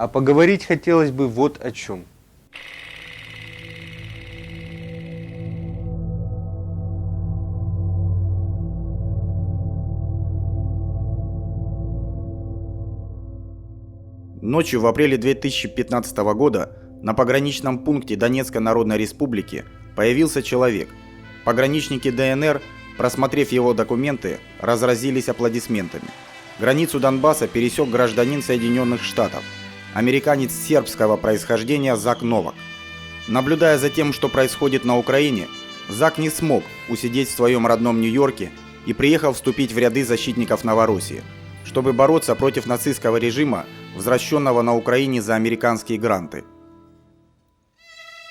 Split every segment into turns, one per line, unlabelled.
А поговорить хотелось бы вот о чем.
Ночью в апреле 2015 года на пограничном пункте Донецкой Народной Республики появился человек. Пограничники ДНР, просмотрев его документы, разразились аплодисментами. Границу Донбасса пересек гражданин Соединенных Штатов, американец сербского происхождения Зак Новак. Наблюдая за тем, что происходит на Украине, Зак не смог усидеть в своем родном Нью-Йорке и приехал вступить в ряды защитников Новороссии, чтобы бороться против нацистского режима, возвращенного на Украине за американские гранты.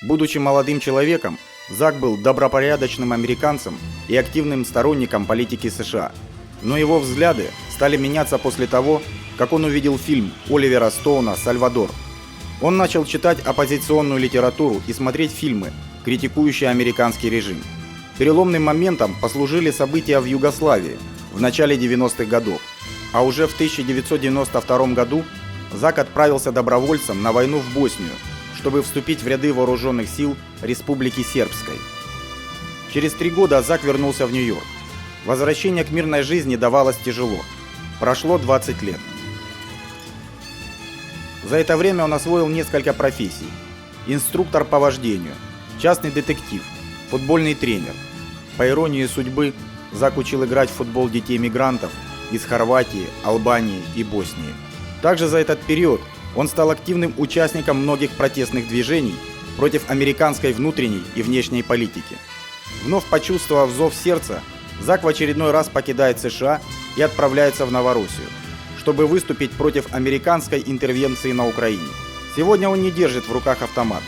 Будучи молодым человеком, Зак был добропорядочным американцем и активным сторонником политики США. Но его взгляды стали меняться после того, как он увидел фильм Оливера Стоуна «Сальвадор». Он начал читать оппозиционную литературу и смотреть фильмы, критикующие американский режим. Переломным моментом послужили события в Югославии в начале 90-х годов. А уже в 1992 году Зак отправился добровольцем на войну в Боснию, чтобы вступить в ряды вооруженных сил Республики Сербской. Через 3 года Зак вернулся в Нью-Йорк. Возвращение к мирной жизни давалось тяжело. Прошло 20 лет. За это время он освоил несколько профессий. Инструктор по вождению, частный детектив, футбольный тренер. По иронии судьбы, Зак учил играть в футбол детей-мигрантов из Хорватии, Албании и Боснии. Также за этот период он стал активным участником многих протестных движений против американской внутренней и внешней политики. Вновь почувствовав зов сердца, Зак в очередной раз покидает США и отправляется в Новороссию, чтобы выступить против американской интервенции на Украине. Сегодня он не держит в руках автомат.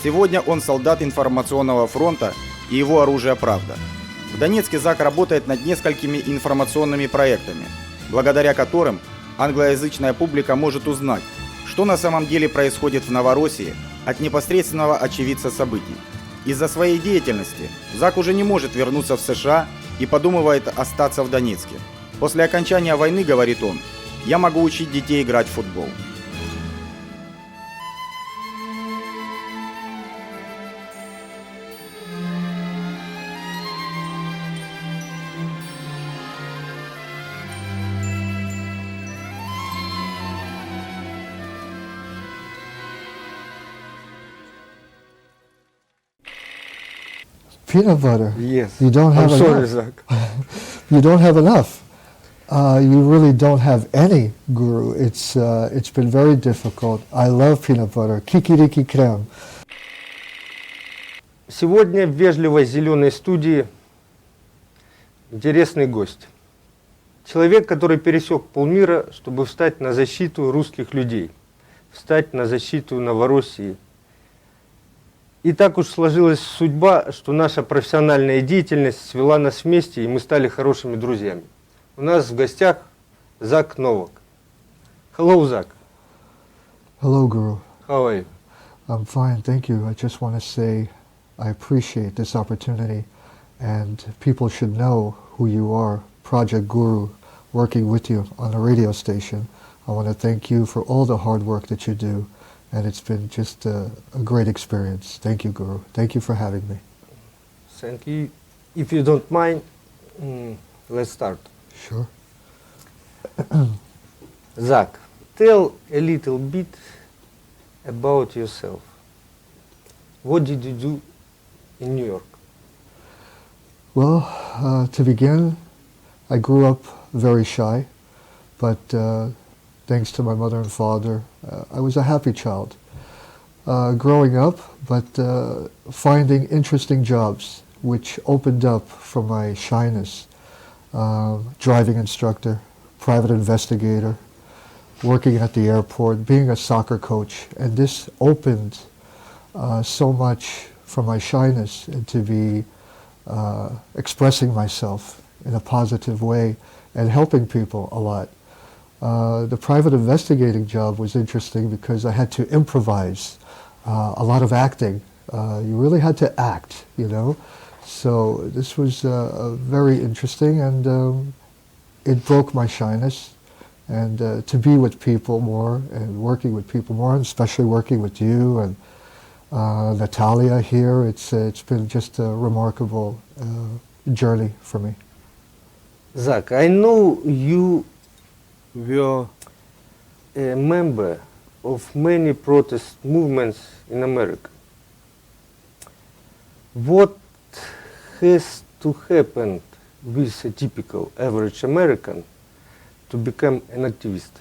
Сегодня он солдат информационного фронта, и его оружие правда. В Донецке Зак работает над несколькими информационными проектами, благодаря которым англоязычная публика может узнать, что на самом деле происходит в Новороссии от непосредственного очевидца событий. Из-за своей деятельности Зак уже не может вернуться в США и подумывает остаться в Донецке. После окончания войны, говорит он, я могу учить детей играть в футбол.
Peanut butter.
Yes.
You don't have
I'm sorry,
enough.
Zak.
You don't have enough. You really don't have any, Guru. It's been very difficult. I love peanut butter. Kikiriki крем.
Сегодня в вежливой зеленой студии интересный гость. Человек, который пересек полмира, чтобы встать на защиту русских людей, встать на защиту Новороссии. И так уж сложилась судьба, что наша профессиональная деятельность свела нас вместе, и мы стали хорошими друзьями. У нас в гостях Зак Новак. Hello, Zak.
Hello, Guru.
How are you?
I'm fine, thank you. I just want to say I appreciate this opportunity, and people should know who you are, Project Guru, working with you on the radio station. I want to thank you for all the hard work that you do, and it's been just a great experience. Thank you, Guru. Thank you for having me.
Thank you. If you don't mind, let's start.
Sure.
Zak, tell a little bit about yourself. What did you do in New York?
Well, to begin, I grew up very shy, but thanks to my mother and father, I was a happy child. Growing up, but finding interesting jobs, which opened up from my shyness. Driving instructor, private investigator, working at the airport, being a soccer coach, and this opened so much from my shyness and to be expressing myself in a positive way and helping people a lot. The private investigating job was interesting because I had to improvise, a lot of acting. You really had to act, you know. So this was very interesting, and it broke my shyness, and to be with people more and working with people more, and especially working with you and Natalia here. It's been just a remarkable journey for me.
Zak, I know you were a member of many protest movements in America. What has to happen with a typical average American to become an activist?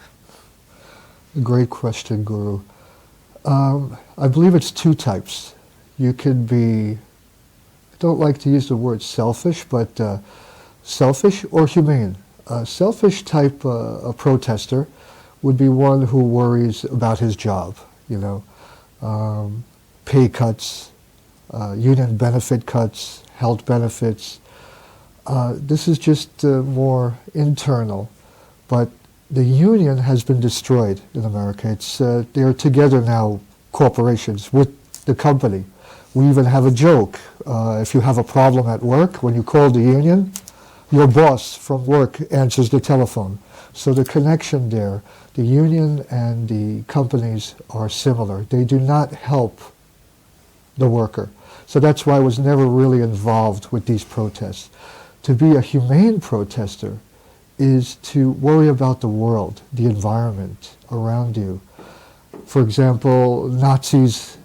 Great question, Guru. I believe it's two types. You could be, I don't like to use the word selfish, but selfish or humane. A selfish type a protester would be one who worries about his job, pay cuts, union benefit cuts, health benefits. This is just more internal, but the union has been destroyed in America. They're together now, corporations, with the company. We even have a joke. If you have a problem at work, when you call the union, your boss from work answers the telephone. So the connection there, the union and the companies are similar. They do not help the worker. So that's why I was never really involved with these protests. To be a humane protester is to worry about the world, the environment around you. For example, Nazis,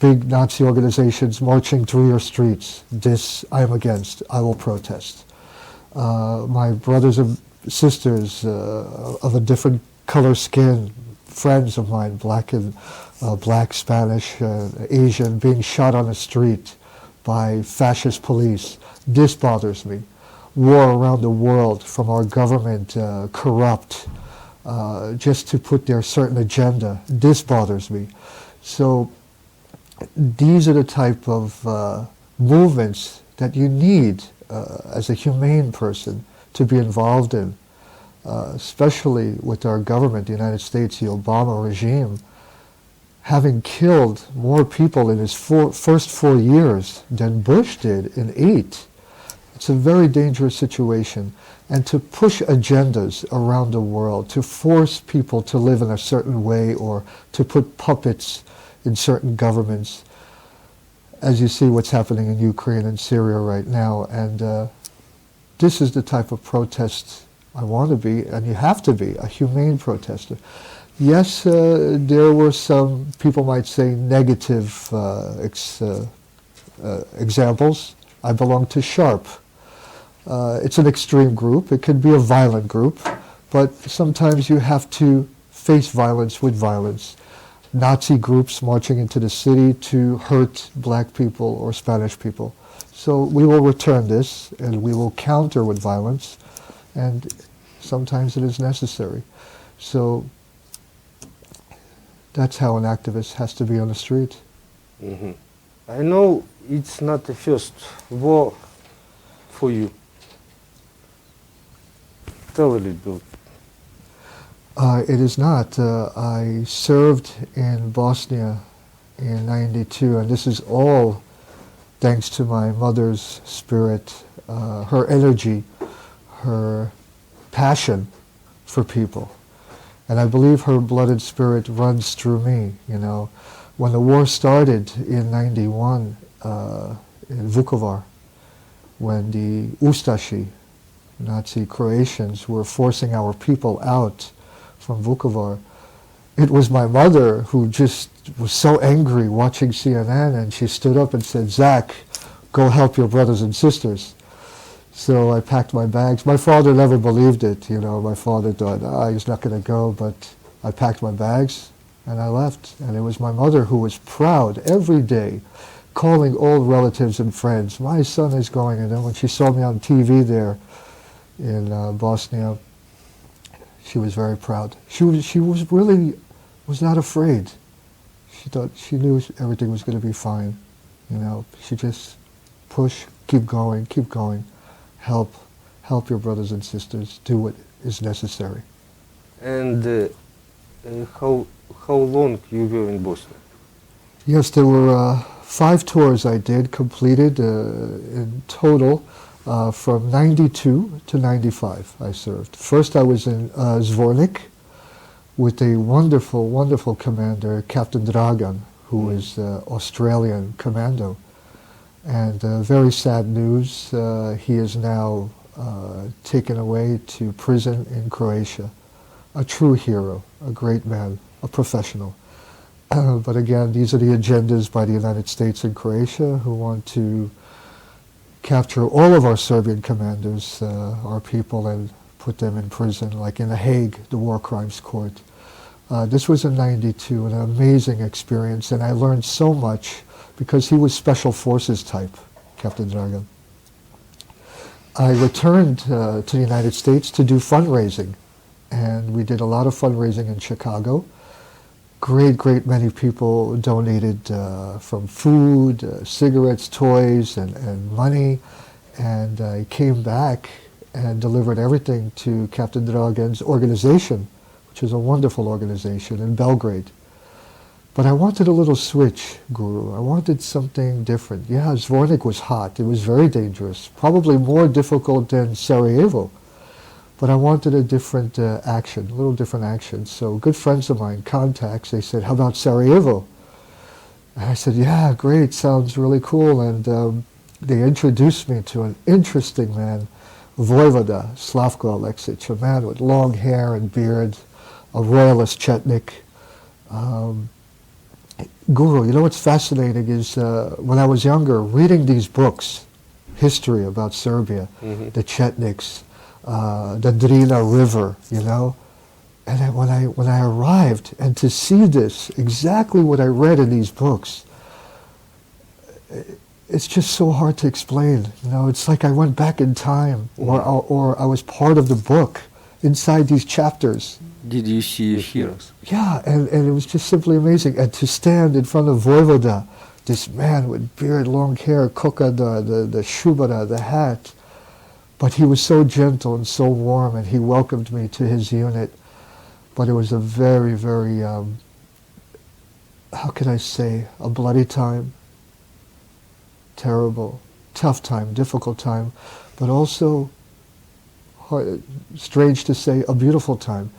big Nazi organizations marching through your streets. This I am against. I will protest. My brothers and sisters of a different color skin, friends of mine, black, Spanish, Asian, being shot on the street by fascist police. This bothers me. War around the world from our government, corrupt, just to put their certain agenda. This bothers me. So these are the type of movements that you need as a humane person to be involved in, especially with our government, the United States, the Obama regime, having killed more people in his first 4 years than Bush did in 8. It's a very dangerous situation. And to push agendas around the world, to force people to live in a certain way or to put puppets in certain governments, as you see what's happening in Ukraine and Syria right now. And this is the type of protest I want to be, and you have to be, a humane protester. Yes, there were some, people might say, negative examples. I belong to SHARP. It's an extreme group. It could be a violent group, but sometimes you have to face violence with violence. Nazi groups marching into the city to hurt black people or Spanish people. So we will return this, and we will counter with violence, and sometimes it is necessary. So that's how an activist has to be on the street.
Mm-hmm. I know it's not the first war for you. Tell a little bit.
It is not. I served in Bosnia in '92, and this is all thanks to my mother's spirit, her energy, her passion for people. And I believe her blood and spirit runs through me, When the war started in '91 in Vukovar, when the Ustashi, Nazi Croatians, were forcing our people out from Vukovar, it was my mother who just was so angry watching CNN, and she stood up and said, "Zak, go help your brothers and sisters." So I packed my bags. My father never believed it, My father thought, he's not going to go, but I packed my bags and I left. And it was my mother who was proud every day, calling old relatives and friends, "My son is going." And then when she saw me on TV there in Bosnia, she was very proud. She was not afraid. She knew everything was going to be fine. She just push, keep going, help your brothers and sisters, do what is necessary.
And how long you were in Bosnia?
Yes, there were 5 tours I did, completed in total. From 92 to 95 I served. First I was in Zvornik with a wonderful, wonderful commander, Captain Dragan, who is Australian commando. And very sad news, he is now taken away to prison in Croatia. A true hero, a great man, a professional. But again, these are the agendas by the United States and Croatia, who want to capture all of our Serbian commanders, our people, and put them in prison, like in The Hague, the War Crimes Court. This was in 92, an amazing experience, and I learned so much because he was Special Forces type, Captain Dragan. I returned to the United States to do fundraising, and we did a lot of fundraising in Chicago. Great many people donated from food, cigarettes, toys, and money. And I came back and delivered everything to Captain Dragan's organization, which is a wonderful organization in Belgrade. But I wanted a little switch, Guru. I wanted something different. Yeah, Zvornik was hot. It was very dangerous, probably more difficult than Sarajevo. But I wanted a different action, a little different action. So good friends of mine, contacts, they said, how about Sarajevo? And I said, yeah, great, sounds really cool. And they introduced me to an interesting man, Vojvoda Slavko Alexić, a man with long hair and beard, a royalist Chetnik. Guru, you know what's fascinating is when I was younger, reading these books, history about Serbia, the Chetniks, the Drina River, you know. And then when I arrived, and to see this, exactly what I read in these books, it's just so hard to explain. You know, it's like I went back in time, or I was part of the book inside these chapters.
Did you see heroes?
Yeah, and it was just simply amazing. And to stand in front of Vojvoda, this man with beard, long hair, kokada, the shubara, the hat. But he was so gentle and so warm, and he welcomed me to his unit. But it was a very, very, how can I say, a bloody time, terrible, tough time, difficult time, but also, hard, strange to say, a beautiful time.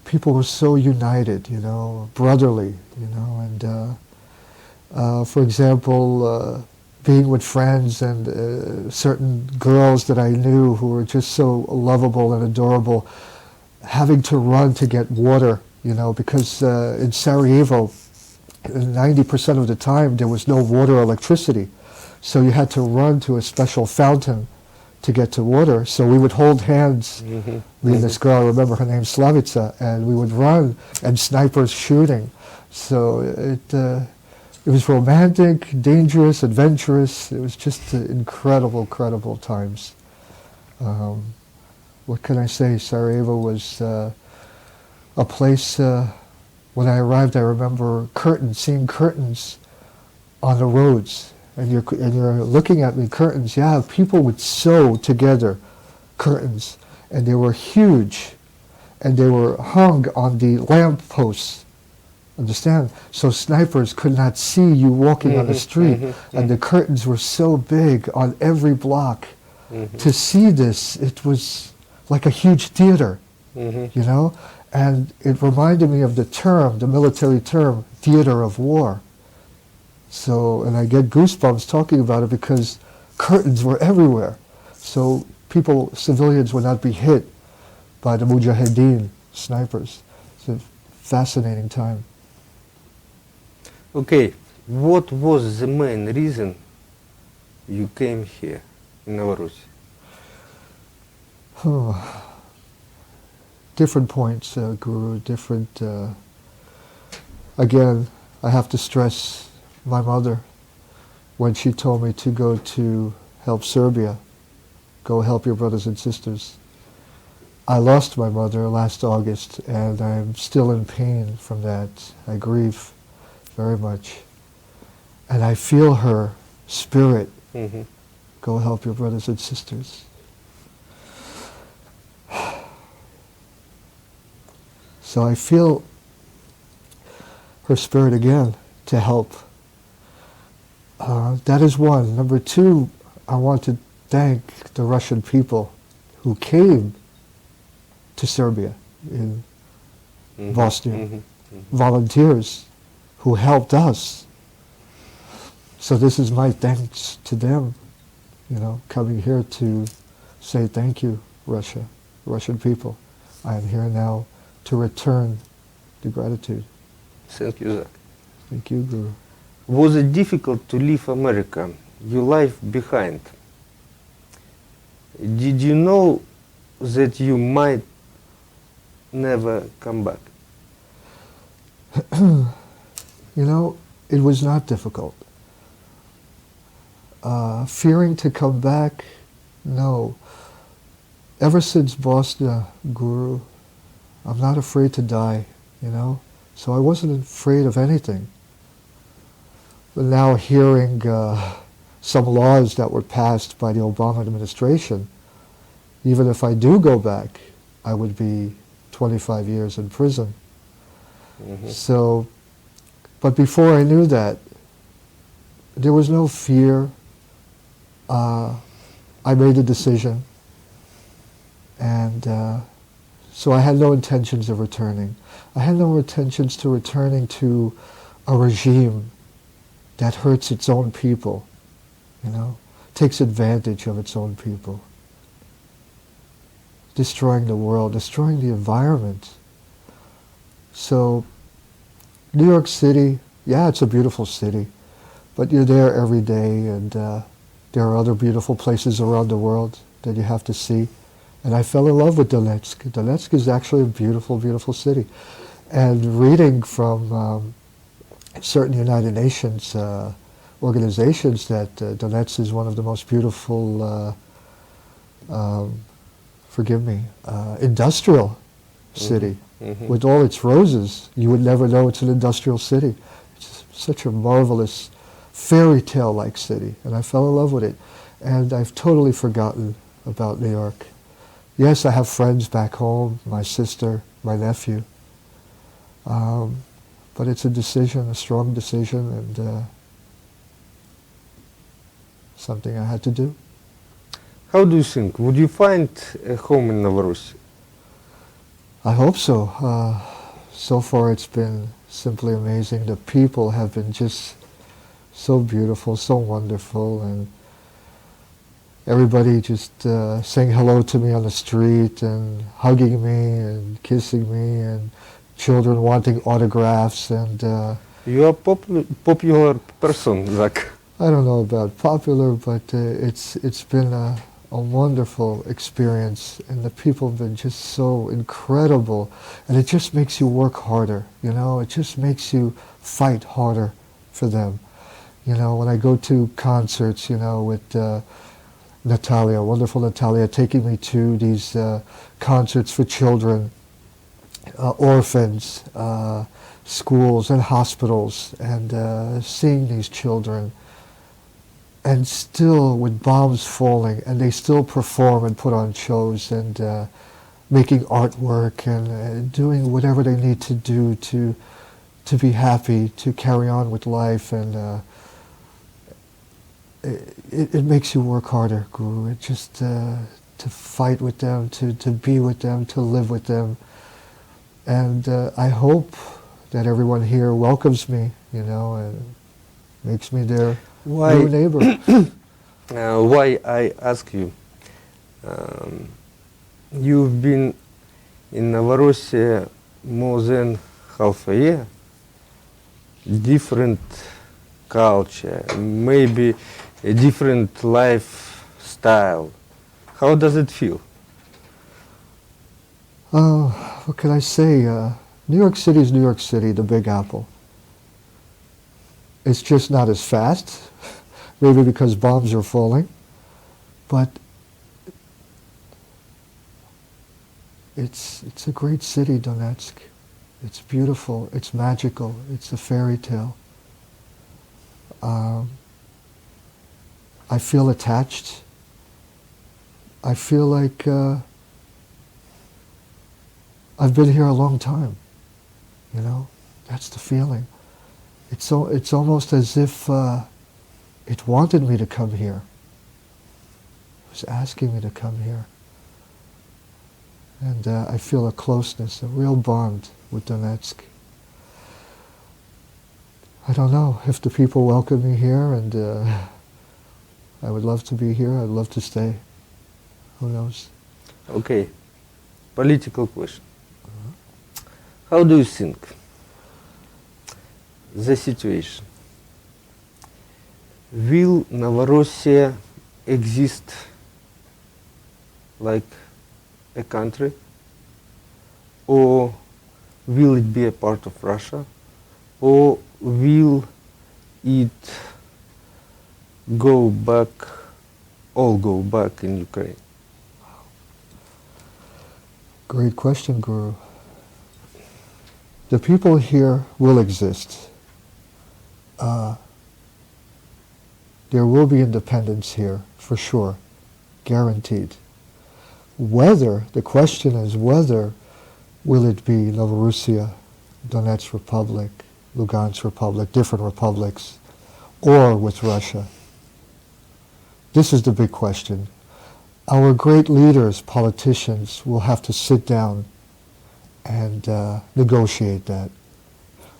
People were so united, you know, brotherly, you know, and for example, being with friends and certain girls that I knew who were just so lovable and adorable, having to run to get water, you know, because in Sarajevo, 90% of the time there was no water or electricity. So you had to run to a special fountain to get to water. So we would hold hands, me and this girl, I remember her name Slavica, and we would run, and snipers shooting. So it was romantic, dangerous, adventurous. It was just incredible, incredible times. What can I say? Sarajevo was a place, when I arrived, I remember seeing curtains on the roads. And you're looking at me, curtains. Yeah, people would sew together curtains. And they were huge. And they were hung on the lamp posts. Understand? So snipers could not see you walking on the street. And the curtains were so big on every block. To see this, it was like a huge theater, you know? And it reminded me of the term, the military term, theater of war. So, and I get goosebumps talking about it because curtains were everywhere. So people, civilians would not be hit by the mujahideen snipers. It's a fascinating time.
Okay, what was the main reason you came here in Novorossiysk?
Different points, Guru, different... again, I have to stress my mother, when she told me to go to help Serbia, go help your brothers and sisters. I lost my mother last August, and I'm still in pain from that. I grieve very much. And I feel her spirit. Go help your brothers and sisters. So I feel her spirit again to help. That is one. Number two, I want to thank the Russian people who came to Serbia in Bosnia, volunteers who helped us. So this is my thanks to them, coming here to say thank you, Russia, Russian people. I am here now to return the gratitude.
Thank you, Zak.
Thank you, Guru.
Was it difficult to leave America, your life behind? Did you know that you might never come back?
It was not difficult. Fearing to come back, no. Ever since Bosnia, Guru, I'm not afraid to die, So I wasn't afraid of anything. But now hearing some laws that were passed by the Obama administration, even if I do go back, I would be 25 years in prison. So, but before I knew that, there was no fear. I made a decision, and so I had no intentions of returning. I had no intentions to returning to a regime that hurts its own people, takes advantage of its own people, destroying the world, destroying the environment. So, New York City, yeah, it's a beautiful city, but you're there every day, and there are other beautiful places around the world that you have to see. And I fell in love with Donetsk. Donetsk is actually a beautiful, beautiful city. And reading from certain United Nations organizations that Donetsk is one of the most beautiful, industrial city. With all its roses, you would never know it's an industrial city. It's such a marvelous fairy tale-like city, and I fell in love with it. And I've totally forgotten about New York. Yes, I have friends back home, my sister, my nephew. But it's a decision, a strong decision, and something I had to do.
How do you think? Would you find a home in Novorossiysk?
I hope so. So far it's been simply amazing. The people have been just so beautiful, so wonderful, and everybody just saying hello to me on the street and hugging me and kissing me, and children wanting autographs, and
You are popular person, Zak.
I don't know about popular, but it's been a wonderful experience, and the people have been just so incredible, and it just makes you work harder, it just makes you fight harder for them. When I go to concerts, with Natalia, wonderful Natalia, taking me to these concerts for children, orphans, schools and hospitals, and seeing these children, and still with bombs falling, and they still perform and put on shows, and making artwork, and doing whatever they need to do to be happy, to carry on with life, and it makes you work harder, Guru. It just to fight with them, to be with them, to live with them. And I hope that everyone here welcomes me, and makes me their new neighbor.
Why I ask you? You've been in Novorossiya more than half a year. Different culture, maybe a different lifestyle. How does it feel?
What can I say? New York City is New York City, the Big Apple. It's just not as fast, maybe because bombs are falling, but it's a great city, Donetsk. It's beautiful, it's magical, it's a fairy tale. I feel attached. I feel like I've been here a long time. That's the feeling. It's almost as if it wanted me to come here. was asking me to come here. And I feel a closeness, a real bond with Donetsk. I don't know if the people welcome me here, and I would love to be here. I'd love to stay. Who knows?
Okay, political question. How do you think the situation? Will Novorossiya exist like a country, or will it be a part of Russia, or will it go back, all go back in Ukraine?
Great question, Guru. The people here will exist. There will be independence here, for sure, guaranteed. Whether, the question is whether, will it be Novorossiya, Donetsk Republic, Lugansk Republic, different republics, or with Russia? This is the big question. Our great leaders, politicians, will have to sit down and negotiate that.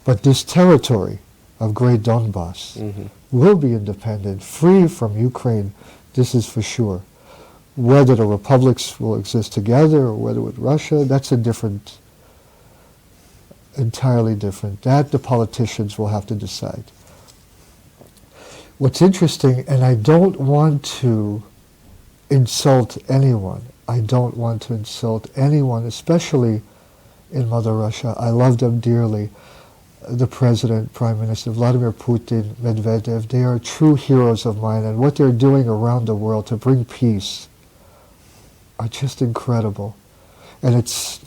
But this territory of Great Donbass will be independent, free from Ukraine, this is for sure. Whether the republics will exist together or whether with Russia, that's a different, entirely different. That the politicians will have to decide. What's interesting, and I don't want to insult anyone. I don't want to insult anyone, especially in Mother Russia. I love them dearly. The President, Prime Minister, Vladimir Putin, Medvedev, they are true heroes of mine, and what they're doing around the world to bring peace are just incredible. And it's,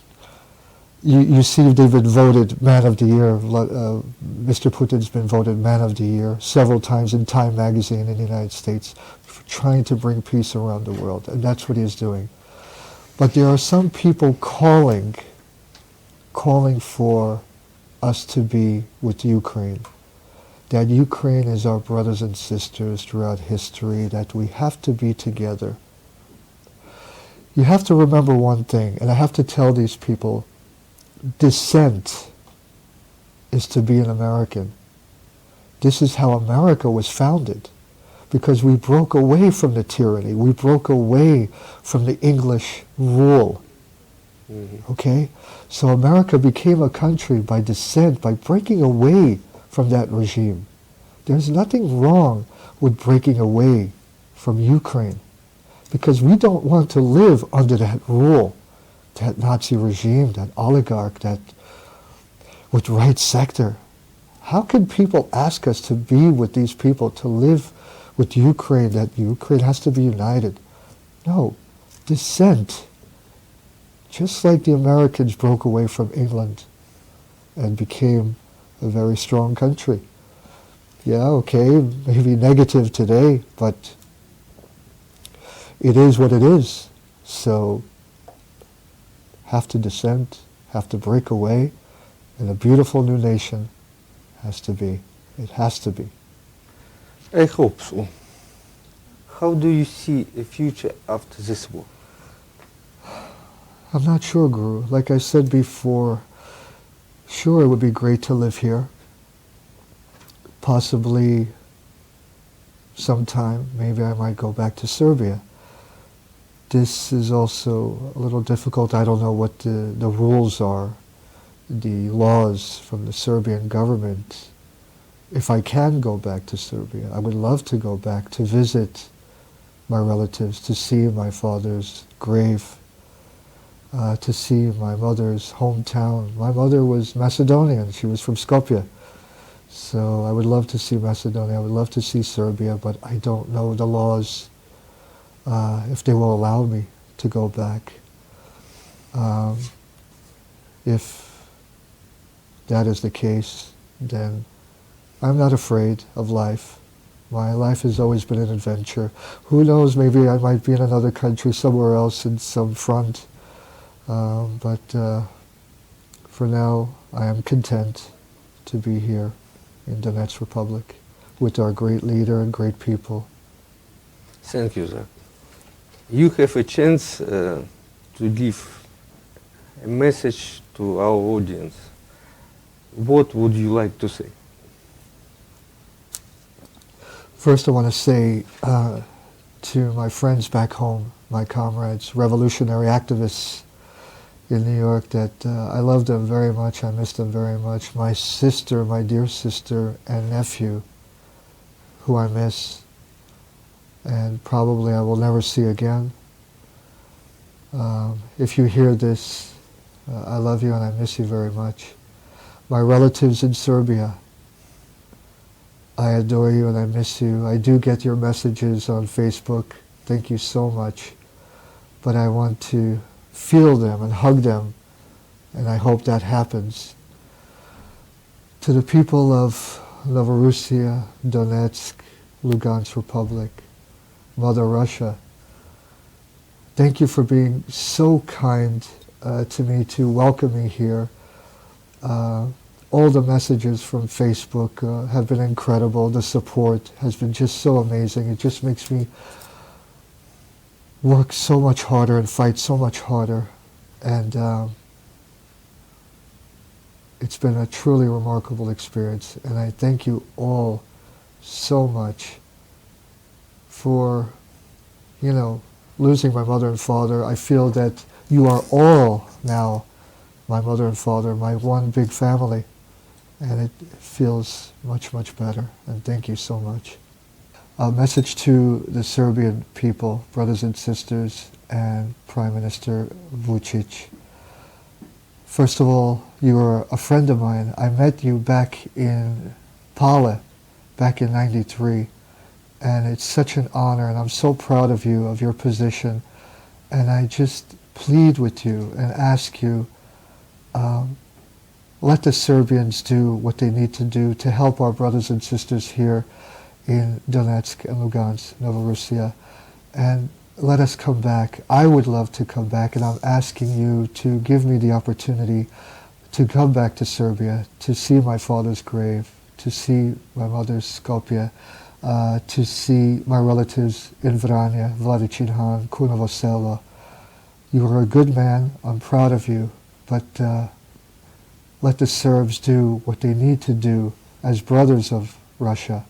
you see they've been voted Man of the Year. Mr. Putin's been voted Man of the Year several times in Time magazine in the United States for trying to bring peace around the world, and that's what he's doing. But there are some people calling for us to be with Ukraine, that Ukraine is our brothers and sisters throughout history, that we have to be together. You have to remember one thing, and I have to tell these people, dissent is to be an American. This is how America was founded, because we broke away from the tyranny. We broke away from the English rule. Okay? So America became a country by dissent, by breaking away from that regime. There's nothing wrong with breaking away from Ukraine, because we don't want to live under that rule, that Nazi regime, that oligarch, that with right sector. How can people ask us to be with these people, to live with Ukraine, that Ukraine has to be united? No, dissent. Just like the Americans broke away from England and became a very strong country. Yeah, okay, maybe negative today, but it is what it is. So, have to dissent, have to break away, and a beautiful new nation has to be. It has to be.
I hope so. How do you see a future after this war?
I'm not sure, Guru. Like I said before, sure, it would be great to live here. Possibly sometime, maybe I might go back to Serbia. This is also a little difficult. I don't know what the rules are, the laws from the Serbian government. If I can go back to Serbia, I would love to go back to visit my relatives, to see my father's grave, to see my mother's hometown. My mother was Macedonian. She was from Skopje. So I would love to see Macedonia. I would love to see Serbia, but I don't know the laws, if they will allow me to go back. If that is the case, then I'm not afraid of life. My life has always been an adventure. Who knows, maybe I might be in another country somewhere else in some front. But for now, I am content to be here in Donetsk Republic with our great leader and great people.
Thank you, Zak. You have a chance to give a message to our audience. What would you like to say?
First, I want to say to my friends back home, my comrades, revolutionary activists in New York, that I love them very much, I miss them very much. My sister, my dear sister and nephew, who I miss, and probably I will never see again. If you hear this, I love you and I miss you very much. My relatives in Serbia, I adore you and I miss you. I do get your messages on Facebook. Thank you so much. But I want to feel them and hug them, and I hope that happens. To the people of Novorossiya, Donetsk, Lugansk Republic, Mother Russia, thank you for being so kind to me, to welcome me here. All the messages from Facebook have been incredible. The support has been just so amazing. It just makes me work so much harder and fight so much harder. And it's been a truly remarkable experience. And I thank you all so much for, losing my mother and father. I feel that you are all now my mother and father, my one big family. And it feels much, much better. And thank you so much. A message to the Serbian people, brothers and sisters, and Prime Minister Vučić. First of all, you are a friend of mine. I met you back in Pale, back in '93. And it's such an honor, and I'm so proud of you, of your position. And I just plead with you and ask you, let the Serbians do what they need to do to help our brothers and sisters here in Donetsk and Lugansk, Novorossiya, and let us come back. I would love to come back, and I'm asking you to give me the opportunity to come back to Serbia, to see my father's grave, to see my mother's Skopje, to see my relatives in Vranje, Vladičin Han, Kunovo Selo. You are a good man. I'm proud of you, but let the Serbs do what they need to do as brothers of Russia,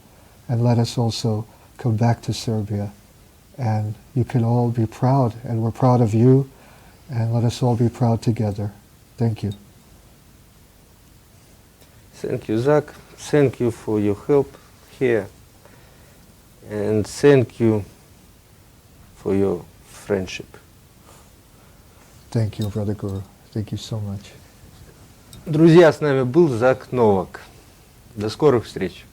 and let us also come back to Serbia. And you can all be proud, and we're proud of you, and let us all be proud together. Thank you.
Thank you, Zak. Thank you for your help here. And thank you for your friendship.
Thank you, Brother Guru. Thank you so much.
Друзья, с нами был Зак Новак. До скорых встреч.